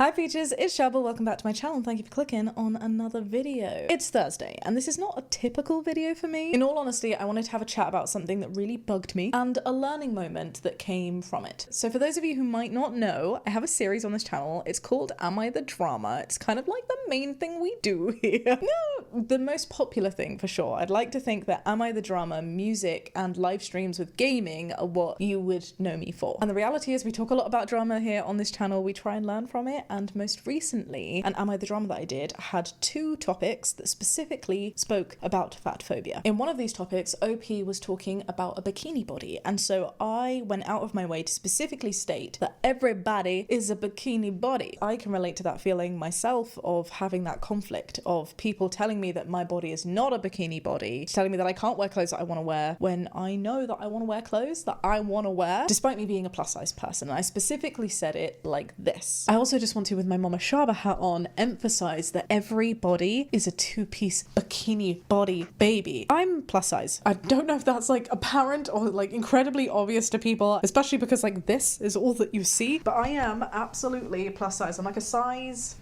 Hi Peaches, it's Shaaba. Welcome back to my channel and thank you for clicking on another video. It's Thursday and this is not a typical video for me. In all honesty, I wanted to have a chat about something that really bugged me and a learning moment that came from it. So for those of you who might not know, I have a series on this channel. It's called Am I the Drama? It's kind of like the main thing we do here. No, the most popular thing for sure. I'd like to think that Am I the Drama, music and live streams with gaming are what you would know me for. And the reality is we talk a lot about drama here on this channel. We try and learn from it. And most recently, and Am I the Drama that I did, had two topics that specifically spoke about fat phobia. In one of these topics, OP was talking about a bikini body. And so I went out of my way to specifically state that everybody is a bikini body. I can relate to that feeling myself of having that conflict of people telling me that my body is not a bikini body, telling me that I can't wear clothes that I want to wear when I know that I want to wear clothes that I want to wear, despite me being a plus size person. And I specifically said it like this. I also just want to, with my Mama Shaaba hat on, emphasize that every body is a two-piece bikini body baby. I'm plus size. I don't know if that's like apparent or like incredibly obvious to people, especially because like this is all that you see, but I am absolutely plus size. I'm like a size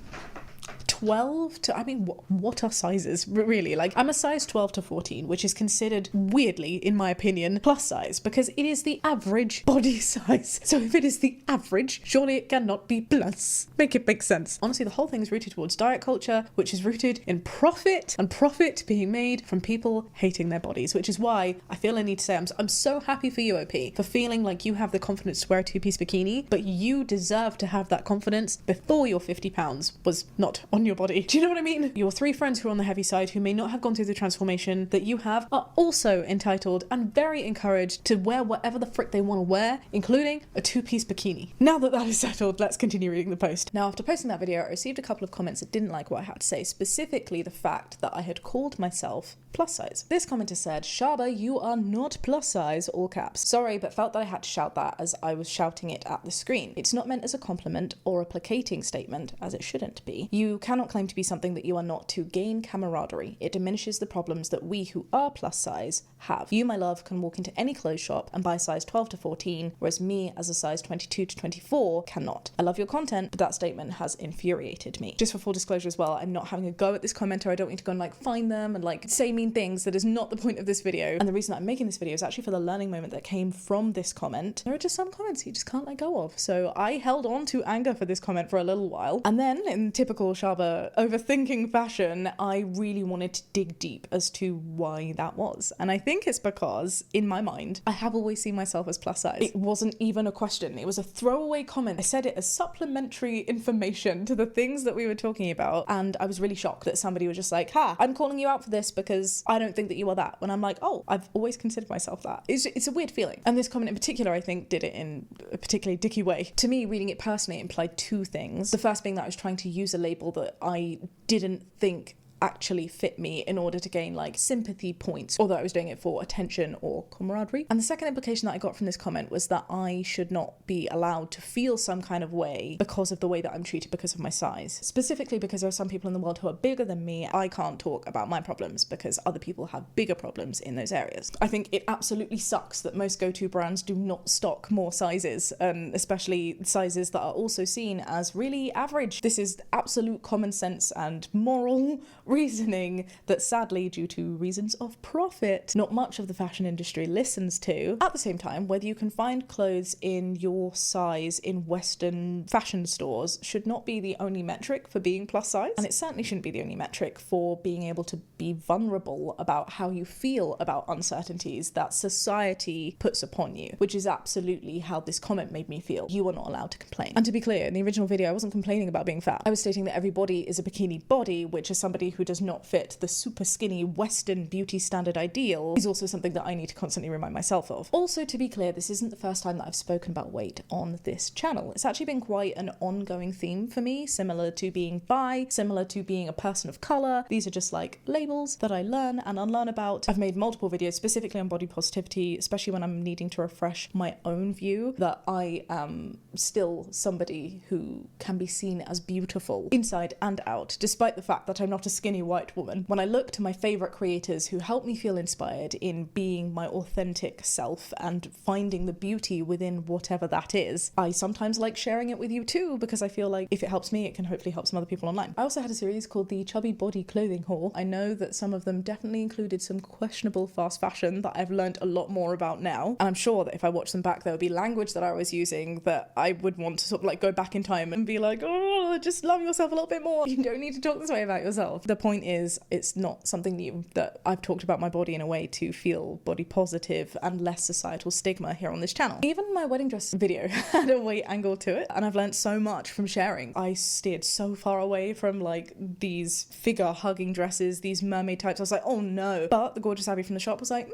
12 to, I mean, what are sizes really? Like, I'm a size 12 to 14, which is considered weirdly, in my opinion, plus size because it is the average body size. So if it is the average, surely it cannot be plus. Make it make sense. Honestly, the whole thing is rooted towards diet culture, which is rooted in profit and profit being made from people hating their bodies, which is why I feel I need to say I'm so happy for you, OP, for feeling like you have the confidence to wear a two-piece bikini, but you deserve to have that confidence before your 50 pounds was not on your body. Do you know what I mean? Your three friends who are on the heavy side who may not have gone through the transformation that you have are also entitled and very encouraged to wear whatever the frick they want to wear, including a two-piece bikini. Now that that is settled, let's continue reading the post. Now, after posting that video, I received a couple of comments that didn't like what I had to say, specifically the fact that I had called myself plus size. This commenter said, "Shaaba, you are not plus size," all caps. Sorry, but felt that I had to shout that as I was shouting it at the screen. It's not meant as a compliment or a placating statement, as it shouldn't be. You cannot claim to be something that you are not to gain camaraderie. It diminishes the problems that we who are plus size have. You, my love, can walk into any clothes shop and buy size 12 to 14, whereas me as a size 22 to 24 cannot. I love your content, but that statement has infuriated me. Just for full disclosure as well, I'm not having a go at this commenter. I don't need to go and like find them and like say mean things. That is not the point of this video. And the reason that I'm making this video is actually for the learning moment that came from this comment. There are just some comments you just can't let go of. So I held on to anger for this comment for a little while. And then in typical Shaaba overthinking fashion, I really wanted to dig deep as to why that was. And I think it's because in my mind, I have always seen myself as plus size. It wasn't even a question. It was a throwaway comment. I said it as supplementary information to the things that we were talking about. And I was really shocked that somebody was just like, "Ha, I'm calling you out for this because I don't think that you are that." When I'm like, oh, I've always considered myself that. It's a weird feeling. And this comment in particular, I think, did it in a particularly dicky way. To me, reading it personally, it implied two things. The first being that I was trying to use a label that I didn't think actually fit me in order to gain like sympathy points, although I was doing it for attention or camaraderie. And the second implication that I got from this comment was that I should not be allowed to feel some kind of way because of the way that I'm treated because of my size. Specifically because there are some people in the world who are bigger than me. I can't talk about my problems because other people have bigger problems in those areas. I think it absolutely sucks that most go-to brands do not stock more sizes, especially sizes that are also seen as really average. This is absolute common sense and moral reasoning that sadly, due to reasons of profit, not much of the fashion industry listens to. At the same time, whether you can find clothes in your size in Western fashion stores should not be the only metric for being plus size, and it certainly shouldn't be the only metric for being able to be vulnerable about how you feel about uncertainties that society puts upon you, which is absolutely how this comment made me feel. You are not allowed to complain. And to be clear, in the original video, I wasn't complaining about being fat. I was stating that every body is a bikini body, which is somebody who does not fit the super skinny Western beauty standard ideal is also something that I need to constantly remind myself of. Also, to be clear, this isn't the first time that I've spoken about weight on this channel. It's actually been quite an ongoing theme for me, similar to being bi, similar to being a person of color. These are just like labels that I learn and unlearn about. I've made multiple videos specifically on body positivity, especially when I'm needing to refresh my own view that I am still somebody who can be seen as beautiful inside and out, despite the fact that I'm not a skinny skinny white woman. When I look to my favorite creators who help me feel inspired in being my authentic self and finding the beauty within whatever that is, I sometimes like sharing it with you too, because I feel like if it helps me, it can hopefully help some other people online. I also had a series called the Chubby Body Clothing Haul. I know that some of them definitely included some questionable fast fashion that I've learned a lot more about now. And I'm sure that if I watch them back, there would be language that I was using that I would want to sort of like go back in time and be like, oh, just love yourself a little bit more. You don't need to talk this way about yourself. The point is, it's not something new, that I've talked about my body in a way to feel body positive and less societal stigma here on this channel. Even my wedding dress video had a weight angle to it, and I've learned so much from sharing. I steered so far away from like these figure hugging dresses, these mermaid types. I was like, oh no. But the gorgeous Abby from the shop was like,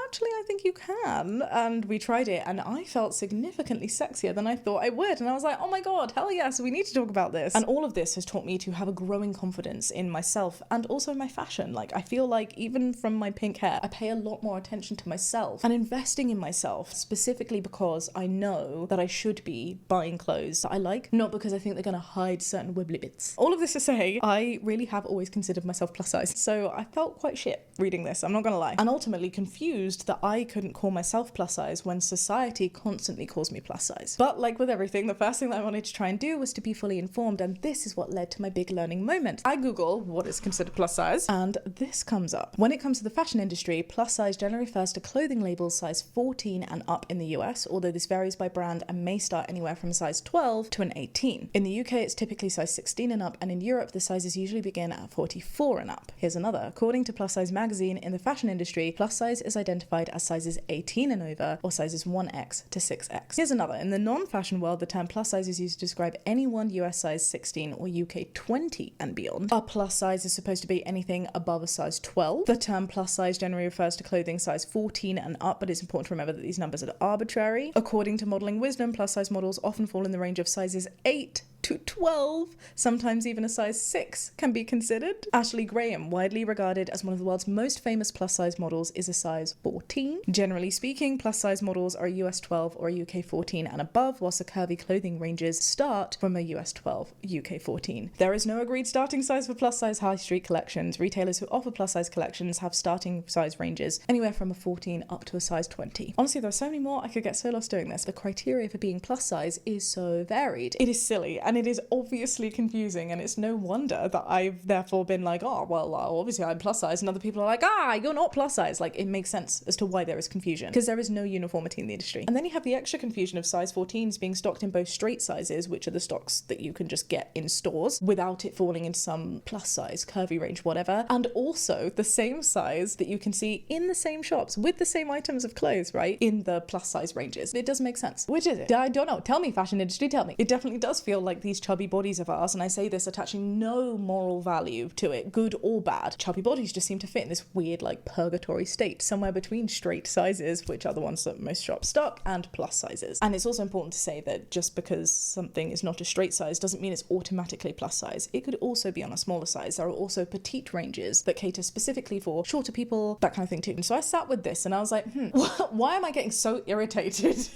actually, I think you can. And we tried it, and I felt significantly sexier than I thought I would. And I was like, oh my God, hell yes, we need to talk about this. And all of this has taught me to have a growing confidence in myself and also my fashion. Like, I feel like even from my pink hair, I pay a lot more attention to myself and investing in myself, specifically because I know that I should be buying clothes that I like, not because I think they're going to hide certain wibbly bits. All of this to say, I really have always considered myself plus size. So I felt quite shit reading this, I'm not going to lie. And ultimately confused that I couldn't call myself plus size when society constantly calls me plus size. But like with everything, the first thing that I wanted to try and do was to be fully informed, and this is what led to my big learning moment. I Google what is considered plus size, and this comes up. When it comes to the fashion industry, plus size generally refers to clothing labels size 14 and up in the US, although this varies by brand and may start anywhere from a size 12 to an 18. In the UK, it's typically size 16 and up, and in Europe, the sizes usually begin at 44 and up. Here's another. According to Plus Size magazine, in the fashion industry, plus size is identified as sizes 18 and over, or sizes 1X to 6X. Here's another. In the non-fashion world, the term plus size is used to describe any one US size 16 or UK 20 and beyond. A plus size is supposed to be anything above a size 12. The term plus size generally refers to clothing size 14 and up, but it's important to remember that these numbers are arbitrary. According to Modeling Wisdom, plus size models often fall in the range of sizes 8 to 12, sometimes even a size 6 can be considered. Ashley Graham, widely regarded as one of the world's most famous plus size models, is a size 14. Generally speaking, plus size models are a US 12 or a UK 14 and above, whilst the curvy clothing ranges start from a US 12, UK 14. There is no agreed starting size for plus size high street collections. Retailers who offer plus size collections have starting size ranges anywhere from a 14 up to a size 20. Honestly, there are so many more. I could get so lost doing this. The criteria for being plus size is so varied. It is silly, and it is obviously confusing, and it's no wonder that I've therefore been like, oh, well, obviously I'm plus size, and other people are like, you're not plus size. Like, it makes sense as to why there is confusion, because there is no uniformity in the industry. And then you have the extra confusion of size 14s being stocked in both straight sizes, which are the stocks that you can just get in stores without it falling into some plus size, curvy range, whatever, and also the same size that you can see in the same shops with the same items of clothes, right, in the plus size ranges. It does make sense. Which is it? I don't know. Tell me, fashion industry, tell me. It definitely does feel like these chubby bodies of ours, and I say this attaching no moral value to it, good or bad. Chubby bodies just seem to fit in this weird like purgatory state, somewhere between straight sizes, which are the ones that most shops stock, and plus sizes. And it's also important to say that just because something is not a straight size doesn't mean it's automatically plus size. It could also be on a smaller size. There are also petite ranges that cater specifically for shorter people, that kind of thing too. And so I sat with this and I was like, why am I getting so irritated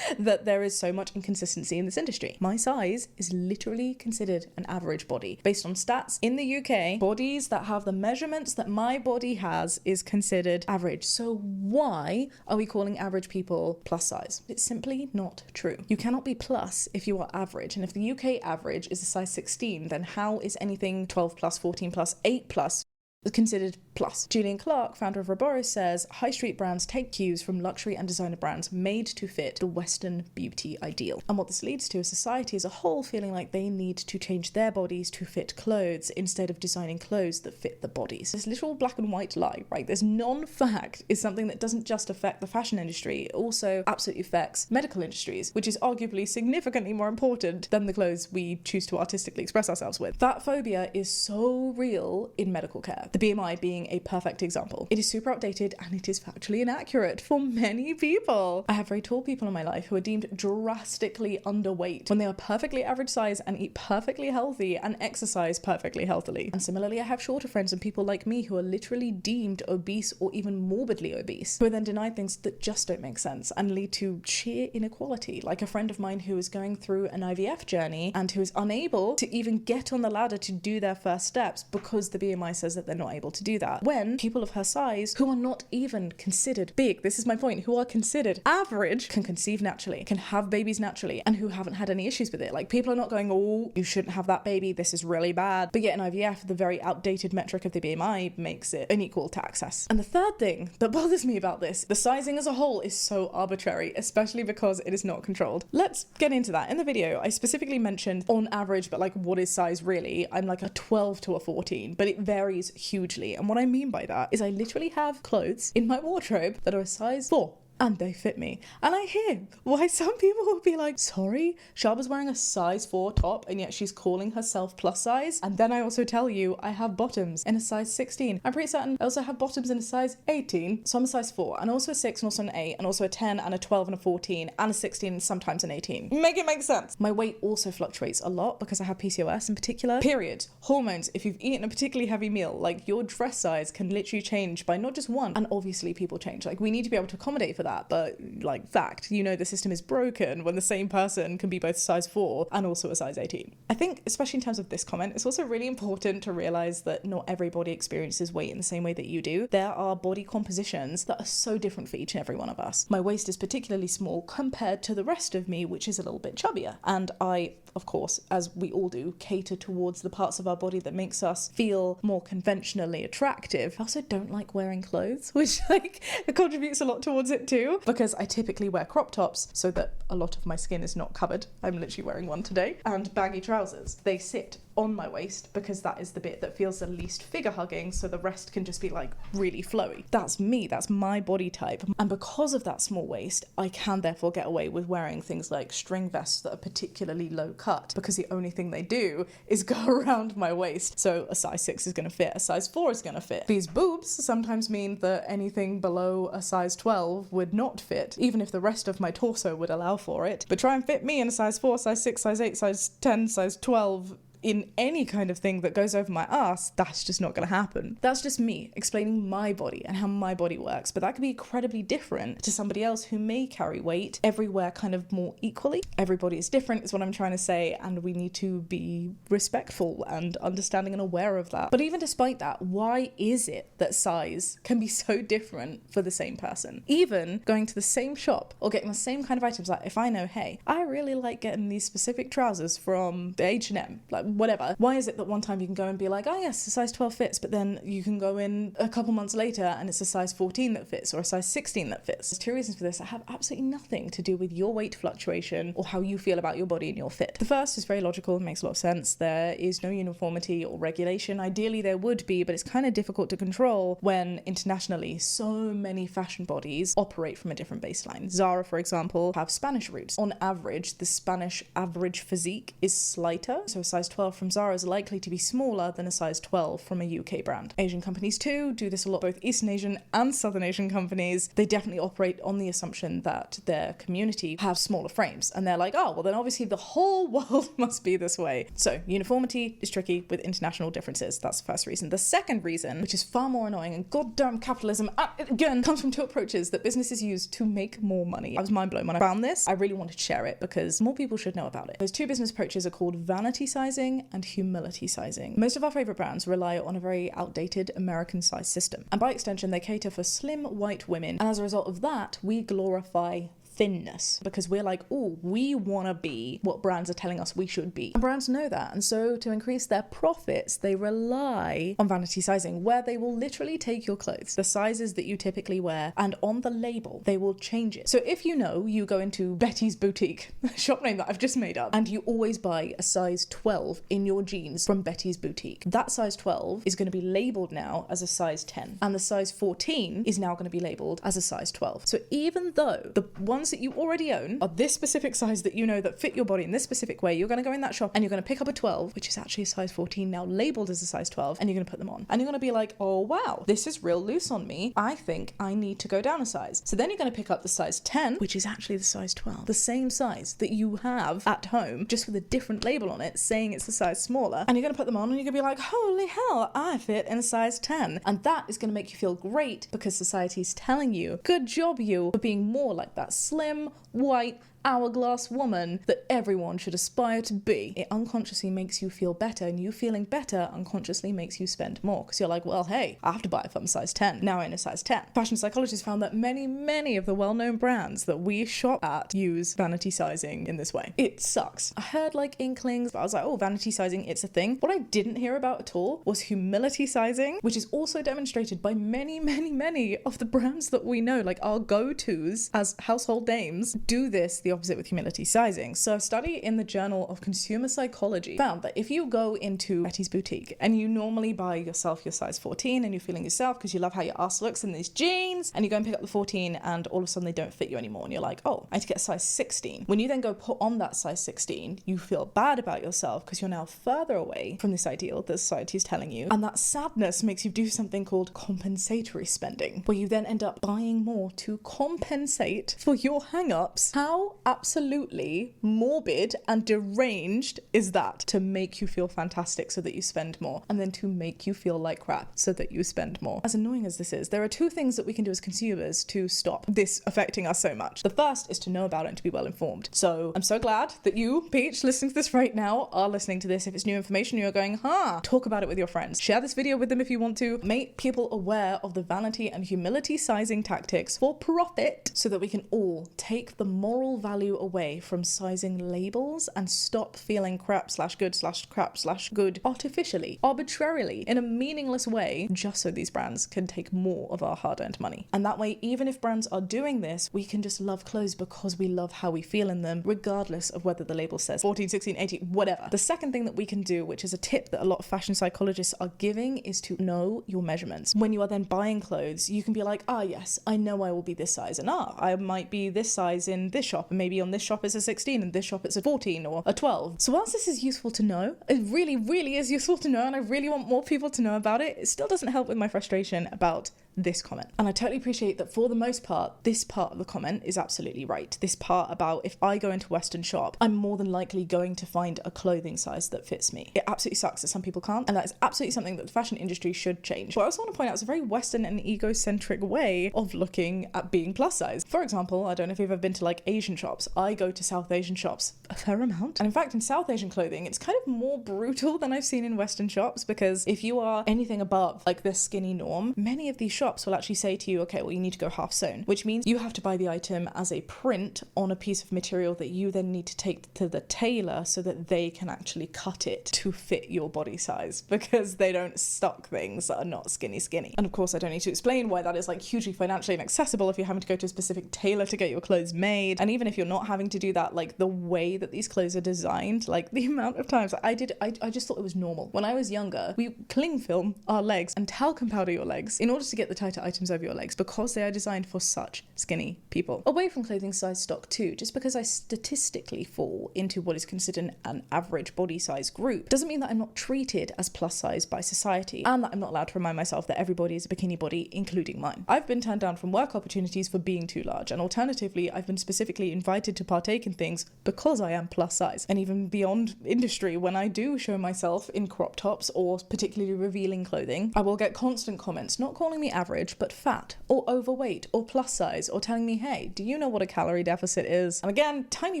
that there is so much inconsistency in this industry? My size is literally considered an average body. Based on stats in the UK, bodies that have the measurements that my body has is considered average. So why are we calling average people plus size? It's simply not true. You cannot be plus if you are average. And if the UK average is a size 16, then how is anything 12 plus, 14 plus, 8 plus considered plus? Julian Clark, founder of Roboros, says high street brands take cues from luxury and designer brands made to fit the Western beauty ideal. And what this leads to is society as a whole feeling like they need to change their bodies to fit clothes instead of designing clothes that fit the bodies. This literal black and white lie, right? This non-fact is something that doesn't just affect the fashion industry, it also absolutely affects medical industries, which is arguably significantly more important than the clothes we choose to artistically express ourselves with. That phobia is so real in medical care. The BMI being being a perfect example. It is super outdated and it is factually inaccurate for many people. I have very tall people in my life who are deemed drastically underweight when they are perfectly average size and eat perfectly healthy and exercise perfectly healthily. And similarly, I have shorter friends and people like me who are literally deemed obese or even morbidly obese, who are then denied things that just don't make sense and lead to sheer inequality. Like a friend of mine who is going through an IVF journey and who is unable to even get on the ladder to do their first steps because the BMI says that they're not able to do that. When people of her size, who are not even considered big, this is my point, who are considered average, can conceive naturally, can have babies naturally, and who haven't had any issues with it. Like, people are not going, oh, you shouldn't have that baby, this is really bad. But yet in IVF, the very outdated metric of the BMI makes it unequal to access. And the third thing that bothers me about this, the sizing as a whole is so arbitrary, especially because it is not controlled. Let's get into that. In the video, I specifically mentioned on average, but like, what is size really? I'm like a 12 to a 14, but it varies hugely. And what I mean by that is I literally have clothes in my wardrobe that are a size 4. And they fit me. And I hear why some people will be like, sorry, Shaaba's wearing a size 4 top and yet she's calling herself plus size. And then I also tell you I have bottoms in a size 16. I'm pretty certain I also have bottoms in a size 18. So I'm a size 4 and also a 6 and also an 8 and also a 10 and a 12 and a 14 and a 16 and sometimes an 18. Make it make sense. My weight also fluctuates a lot because I have PCOS in particular. Periods, hormones, if you've eaten a particularly heavy meal, like your dress size can literally change by not just one. And obviously people change. Like, we need to be able to accommodate for that. But like, fact, you know, the system is broken when the same person can be both size 4 and also a size 18. I think, especially in terms of this comment, it's also really important to realize that not everybody experiences weight in the same way that you do. There are body compositions that are so different for each and every one of us. My waist is particularly small compared to the rest of me, which is a little bit chubbier. And I, of course, as we all do, cater towards the parts of our body that makes us feel more conventionally attractive. I also don't like wearing clothes, which like contributes a lot towards it too, because I typically wear crop tops so that a lot of my skin is not covered. I'm literally wearing one today. And baggy trousers. They sit on my waist because that is the bit that feels the least figure hugging, so the rest can just be like really flowy. That's me, that's my body type. And because of that small waist, I can therefore get away with wearing things like string vests that are particularly low cut because the only thing they do is go around my waist. So a size 6 is going to fit, a size 4 is going to fit. These boobs sometimes mean that anything below a size 12 would not fit, even if the rest of my torso would allow for it. But try and fit me in a size 4, size 6, size 8, size 10, size 12 in any kind of thing that goes over my ass, that's just not going to happen. That's just me explaining my body and how my body works, but that could be incredibly different to somebody else who may carry weight everywhere kind of more equally. Everybody is different is what I'm trying to say, and we need to be respectful and understanding and aware of that. But even despite that, why is it that size can be so different for the same person? Even going to the same shop or getting the same kind of items, like if I know, hey, I really like getting these specific trousers from the H&M, like whatever. Why is it that one time you can go and be like, oh yes, a size 12 fits, but then you can go in a couple months later and it's a size 14 that fits or a size 16 that fits? There's two reasons for this that have absolutely nothing to do with your weight fluctuation or how you feel about your body and your fit. The first is very logical and makes a lot of sense. There is no uniformity or regulation. Ideally there would be, but it's kind of difficult to control when internationally so many fashion bodies operate from a different baseline. Zara, for example, have Spanish roots. On average, the Spanish average physique is slighter, so a size 12 from Zara is likely to be smaller than a size 12 from a UK brand. Asian companies too do this a lot, both Eastern Asian and Southern Asian companies. They definitely operate on the assumption that their community have smaller frames, and they're like, oh, well then obviously the whole world must be this way. So uniformity is tricky with international differences. That's the first reason. The second reason, which is far more annoying, and goddamn capitalism at it again, comes from two approaches that businesses use to make more money. I was mind blown when I found this. I really wanted to share it because more people should know about it. Those two business approaches are called vanity sizing and humility sizing. Most of our favorite brands rely on a very outdated American size system, and by extension they cater for slim white women, and as a result of that we glorify thinness because we're like, oh, we want to be what brands are telling us we should be. And brands know that, and so to increase their profits they rely on vanity sizing, where they will literally take your clothes, the sizes that you typically wear, and on the label they will change it. So if you know you go into Betty's Boutique, a shop name that I've just made up, and you always buy a size 12 in your jeans from Betty's Boutique, that size 12 is going to be labeled now as a size 10, and the size 14 is now going to be labeled as a size 12. So even though the one ones that you already own are this specific size that you know that fit your body in this specific way. You're going to go in that shop and you're going to pick up a 12, which is actually a size 14 now labeled as a size 12, and you're going to put them on. And you're going to be like, oh wow, this is real loose on me. I think I need to go down a size. So then you're going to pick up the size 10, which is actually the size 12, the same size that you have at home, just with a different label on it saying it's the size smaller. And you're going to put them on and you're going to be like, holy hell, I fit in a size 10. And that is going to make you feel great because society's telling you, good job you for being more like that slim, white, hourglass woman that everyone should aspire to be. It unconsciously makes you feel better, and you feeling better unconsciously makes you spend more because you're like, well, hey, I have to buy it if I'm a size 10. Now I'm in a size 10. Fashion psychologists found that many of the well-known brands that we shop at use vanity sizing in this way. It sucks. I heard like inklings, but I was like, oh, vanity sizing, it's a thing. What I didn't hear about at all was humility sizing, which is also demonstrated by many of the brands that we know, like our go-tos as household names, do this the opposite with humility sizing. So a study in the Journal of Consumer Psychology found that if you go into Betty's Boutique and you normally buy yourself your size 14 and you're feeling yourself because you love how your ass looks in these jeans, and you go and pick up the 14 and all of a sudden they don't fit you anymore and you're like, oh, I need to get a size 16. When you then go put on that size 16, you feel bad about yourself because you're now further away from this ideal that society is telling you, and that sadness makes you do something called compensatory spending, where you then end up buying more to compensate for your hang-ups. How absolutely morbid and deranged is that? To make you feel fantastic so that you spend more, and then to make you feel like crap so that you spend more. As annoying as this is, there are two things that we can do as consumers to stop this affecting us so much. The first is to know about it and to be well informed. So I'm so glad that you, Peach, listening to this right now, are listening to this. If it's new information, you're going, talk about it with your friends. Share this video with them if you want to. Make people aware of the vanity and humility sizing tactics for profit so that we can all take the moral value away from sizing labels and stop feeling crap/good/crap/good artificially, arbitrarily, in a meaningless way, just so these brands can take more of our hard-earned money. And that way, even if brands are doing this, we can just love clothes because we love how we feel in them, regardless of whether the label says 14, 16, 18, whatever. The second thing that we can do, which is a tip that a lot of fashion psychologists are giving, is to know your measurements. When you are then buying clothes, you can be like, yes, I know I will be this size, and I might be this size in this shop, and maybe on this shop it's a 16, and this shop it's a 14 or a 12. So whilst this is useful to know, it really is useful to know, and I really want more people to know about it, it still doesn't help with my frustration about this comment. And I totally appreciate that for the most part, this part of the comment is absolutely right. This part about if I go into Western shop, I'm more than likely going to find a clothing size that fits me. It absolutely sucks that some people can't, and that is absolutely something that the fashion industry should change. But I also want to point out it's a very Western and egocentric way of looking at being plus size. For example, I don't know if you've ever been to like Asian shops. I go to South Asian shops a fair amount. And in fact, in South Asian clothing, it's kind of more brutal than I've seen in Western shops, because if you are anything above like this skinny norm, many of these shops will actually say to you, okay, well, you need to go half sewn, which means you have to buy the item as a print on a piece of material that you then need to take to the tailor so that they can actually cut it to fit your body size, because they don't stock things that are not skinny. And of course, I don't need to explain why that is like hugely financially inaccessible if you're having to go to a specific tailor to get your clothes made. And even if you're not having to do that, like the way that these clothes are designed, like the amount of times I just thought it was normal. When I was younger, we cling film our legs and talcum powder your legs in order to get the tighter items over your legs, because they are designed for such skinny people. Away from clothing size stock too, just because I statistically fall into what is considered an average body size group doesn't mean that I'm not treated as plus size by society, and that I'm not allowed to remind myself that everybody is a bikini body, including mine. I've been turned down from work opportunities for being too large, and alternatively, I've been specifically invited to partake in things because I am plus size. And even beyond industry, when I do show myself in crop tops or particularly revealing clothing, I will get constant comments not calling me average, but fat or overweight or plus size, or telling me, hey, do you know what a calorie deficit is? And again, tiny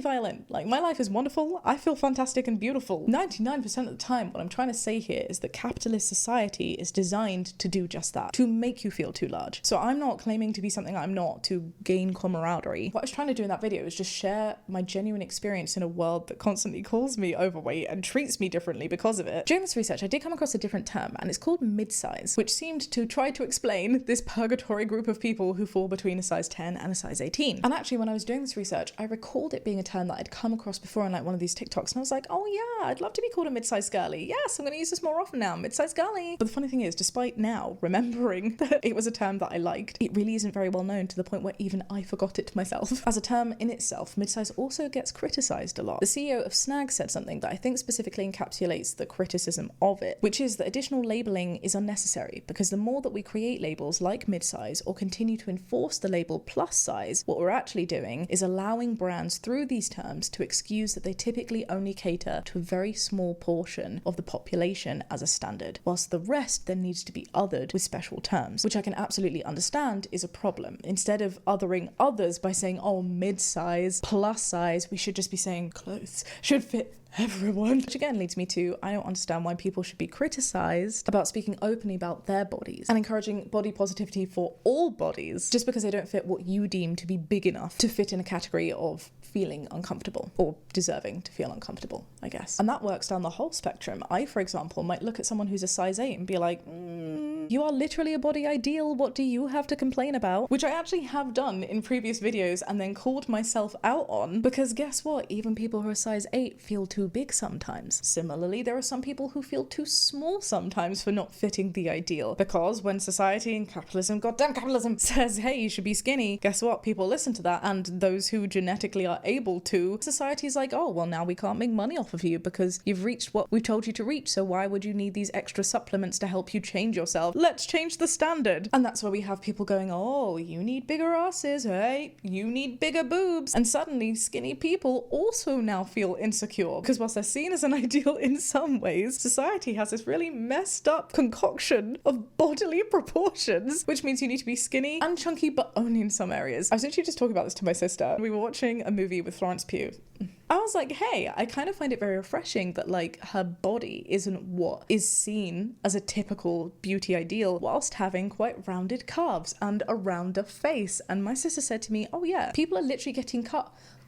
violin. Like, my life is wonderful. I feel fantastic and beautiful. 99% of the time, what I'm trying to say here is that capitalist society is designed to do just that, to make you feel too large. So I'm not claiming to be something I'm not to gain camaraderie. What I was trying to do in that video is just share my genuine experience in a world that constantly calls me overweight and treats me differently because of it. During this research, I did come across a different term, and it's called mid-size, which seemed to try to explain in this purgatory group of people who fall between a size 10 and a size 18. And actually, when I was doing this research, I recalled it being a term that I'd come across before in like one of these TikToks, and I was like, oh yeah, I'd love to be called a mid-sized girly. Yes, I'm going to use this more often now, mid-sized girly. But the funny thing is, despite now remembering that it was a term that I liked, it really isn't very well known, to the point where even I forgot it myself. As a term in itself, mid-size also gets criticized a lot. The CEO of Snag said something that I think specifically encapsulates the criticism of it, which is that additional labeling is unnecessary, because the more that we create labels like mid-size or continue to enforce the label plus size, what we're actually doing is allowing brands through these terms to excuse that they typically only cater to a very small portion of the population as a standard, whilst the rest then needs to be othered with special terms, which I can absolutely understand is a problem. Instead of othering others by saying, oh, mid-size, plus size, we should just be saying clothes should fit everyone. Which again leads me to, I don't understand why people should be criticized about speaking openly about their bodies and encouraging body positivity for all bodies just because they don't fit what you deem to be big enough to fit in a category of feeling uncomfortable or deserving to feel uncomfortable, I guess. And that works down the whole spectrum. I, for example, might look at someone who's a size 8 and be like, you are literally a body ideal. What do you have to complain about? Which I actually have done in previous videos and then called myself out on, because guess what? Even people who are size 8 feel too big sometimes. Similarly, there are some people who feel too small sometimes for not fitting the ideal, because when society and capitalism, goddamn capitalism, says, hey, you should be skinny, guess what? People listen to that, and those who genetically are able to, society's like, oh, well, now we can't make money off of you because you've reached what we've told you to reach, so why would you need these extra supplements to help you change yourself? Let's change the standard. And that's where we have people going, oh, you need bigger asses, hey, you need bigger boobs. And suddenly skinny people also now feel insecure, because whilst they're seen as an ideal in some ways, society has this really messed up concoction of bodily proportions, which means you need to be skinny and chunky, but only in some areas. I was actually just talking about this to my sister. We were watching a movie with Florence Pugh. I was like, hey, I kind of find it very refreshing that like her body isn't what is seen as a typical beauty ideal, whilst having quite rounded calves and a rounder face. And my sister said to me, oh yeah, people are literally getting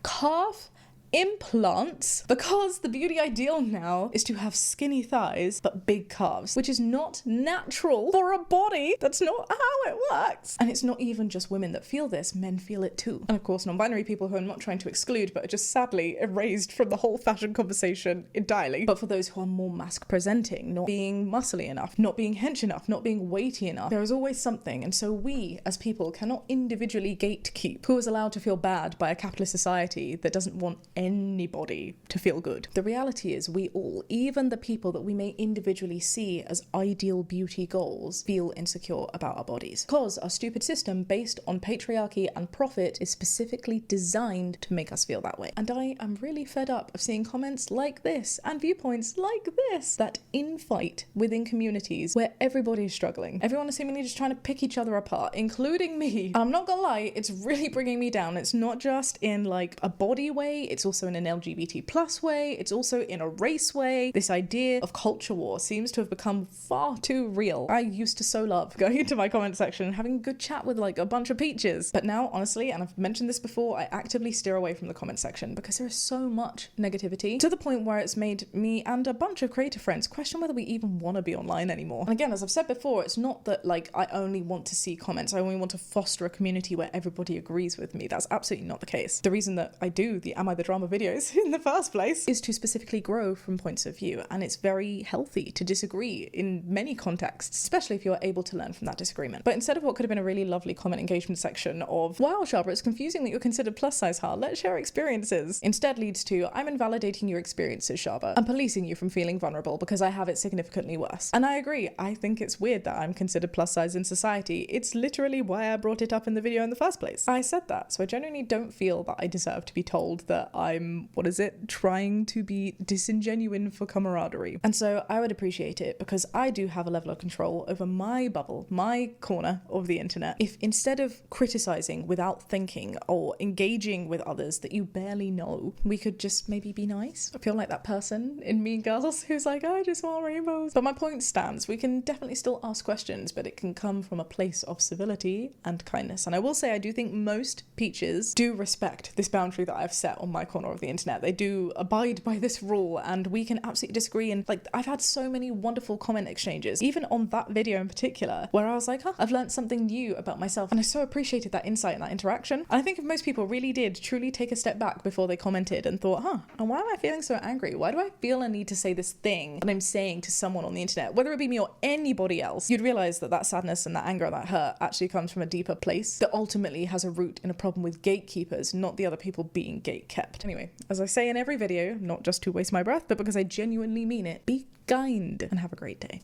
calf implants because the beauty ideal now is to have skinny thighs but big calves, which is not natural for a body. That's not how it works. And it's not even just women that feel this, men feel it too. And of course, non-binary people who I'm not trying to exclude but are just sadly erased from the whole fashion conversation entirely. But for those who are more masc presenting, not being muscly enough, not being hench enough, not being weighty enough, there is always something. And so we as people cannot individually gatekeep who is allowed to feel bad by a capitalist society that doesn't want anybody to feel good. The reality is we all, even the people that we may individually see as ideal beauty goals, feel insecure about our bodies, because our stupid system based on patriarchy and profit is specifically designed to make us feel that way. And I am really fed up of seeing comments like this and viewpoints like this that infight within communities where everybody is struggling. Everyone is seemingly just trying to pick each other apart, including me. And I'm not gonna lie, it's really bringing me down. It's not just in like a body way, it's also in an LGBT plus way, it's also in a race way. This idea of culture war seems to have become far too real. I used to so love going into my comment section and having a good chat with like a bunch of peaches. But now, honestly, and I've mentioned this before, I actively steer away from the comment section because there is so much negativity to the point where it's made me and a bunch of creator friends question whether we even want to be online anymore. And again, as I've said before, it's not that like I only want to see comments, I only want to foster a community where everybody agrees with me. That's absolutely not the case. The reason that I do the Am I the Drama videos in the first place is to specifically grow from points of view, and it's very healthy to disagree in many contexts, especially if you're able to learn from that disagreement. But instead of what could have been a really lovely comment engagement section of, wow, Shaaba, it's confusing that you're considered plus size, huh? Let's share experiences, instead leads to, I'm invalidating your experiences, Shaaba, and policing you from feeling vulnerable because I have it significantly worse. And I agree, I think it's weird that I'm considered plus size in society. It's literally why I brought it up in the video in the first place. I said that, so I genuinely don't feel that I deserve to be told that I'm, trying to be disingenuine for camaraderie. And so I would appreciate it, because I do have a level of control over my bubble, my corner of the internet, if instead of criticizing without thinking or engaging with others that you barely know, we could just maybe be nice. I feel like that person in Mean Girls who's like, I just want rainbows. But my point stands. We can definitely still ask questions, but it can come from a place of civility and kindness. And I will say, I do think most peaches do respect this boundary that I've set on my corner corner of the internet. They do abide by this rule, and we can absolutely disagree. And like, I've had so many wonderful comment exchanges, even on that video in particular, where I was like, I've learned something new about myself. And I so appreciated that insight and that interaction. And I think if most people really did truly take a step back before they commented and thought, and why am I feeling so angry? Why do I feel a need to say this thing that I'm saying to someone on the internet, whether it be me or anybody else? You'd realize that that sadness and that anger and that hurt actually comes from a deeper place that ultimately has a root in a problem with gatekeepers, not the other people being gatekept. Anyway, as I say in every video, not just to waste my breath, but because I genuinely mean it, be kind and have a great day.